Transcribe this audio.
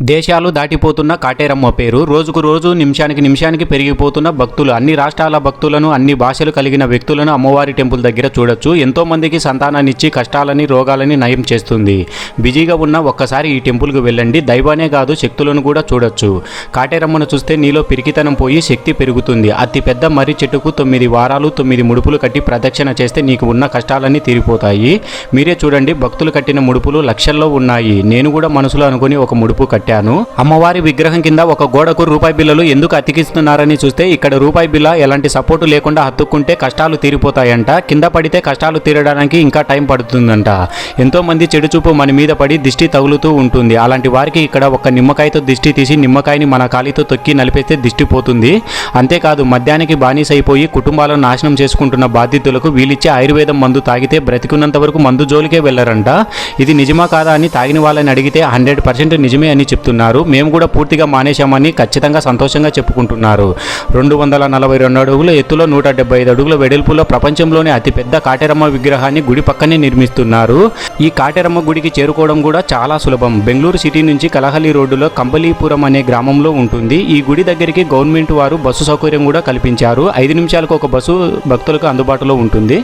దేశాలు దాటిపోతున్న కాటేరమ్మ పేరు రోజుకు రోజు నిమిషానికి నిమిషానికి పెరిగిపోతున్న భక్తులు, అన్ని రాష్ట్రాల భక్తులను, అన్ని భాషలు కలిగిన వ్యక్తులను అమ్మవారి టెంపుల్ దగ్గర చూడొచ్చు. ఎంతో మందికి సంతానాన్నిచ్చి కష్టాలని రోగాలని నయం చేస్తుంది. బిజీగా ఉన్న ఒక్కసారి ఈ టెంపుల్కి వెళ్ళండి. దైవానే కాదు శక్తులను కూడా చూడొచ్చు. కాటేరమ్మను చూస్తే నీలో పిరికితనం పోయి శక్తి పెరుగుతుంది. అతి పెద్ద మర్రి చెట్టుకు 9 వారాలు 9 ముడుపులు కట్టి ప్రదక్షిణ చేస్తే నీకు ఉన్న కష్టాలన్నీ తీరిపోతాయి. మీరే చూడండి, భక్తులు కట్టిన ముడుపులు లక్షల్లో ఉన్నాయి. నేను కూడా మనసులో అనుకుని ఒక ముడుపు కట్టాను. అమ్మవారి విగ్రహం కింద ఒక గోడకు రూపాయి బిళ్ళలు ఎందుకు అతికిస్తున్నారని చూస్తే ఇక్కడ రూపాయి బిళ్ళ ఎలాంటి సపోర్టు లేకుండా హత్తుకుంటే కష్టాలు తీరిపోతాయంట. కింద పడితే కష్టాలు తీరడానికి ఇంకా టైం పడుతుందంట. ఎంతో మంది చెడు చూపు మన మీద పడి దిష్టి తగులుతూ ఉంటుంది. అలాంటి వారికి ఇక్కడ ఒక నిమ్మకాయతో దిష్టి తీసి నిమ్మకాయని మన కాలితో తొక్కి నలిపేస్తే దిష్టి పోతుంది. అంతేకాదు, మద్యానికి బానిసైపోయి కుటుంబాలను నాశనం చేసుకుంటున్న బాధితులకు వీళ్ళిచ్చే ఆయుర్వేదం మందు తాగితే బ్రతికున్నంత వరకు మందు జోలికే వెళ్ళరంట. ఇది నిజమా కాదా అని తాగిన వాళ్ళని అడిగితే 100% నిజమే అని చెప్తున్నారు. మేము కూడా పూర్తిగా మానేశామని ఖచ్చితంగా సంతోషంగా చెప్పుకుంటున్నారు. 242 అడుగుల ఎత్తులో 175 అడుగుల వెడల్పులో ప్రపంచంలోనే అతిపెద్ద కాటేరమ్మ విగ్రహాన్ని గుడి పక్కనే నిర్మిస్తున్నారు. ఈ కాటేరమ్మ గుడికి చేరుకోవడం కూడా చాలా సులభం. బెంగళూరు సిటీ నుంచి కలహల్లి రోడ్డులో కంబలీపురం అనే గ్రామంలో ఉంటుంది. ఈ గుడి దగ్గరికి గవర్నమెంట్ వారు బస్సు సౌకర్యం కూడా కల్పించారు. 5 నిమిషాలకు ఒక బస్సు భక్తులకు అందుబాటులో ఉంటుంది.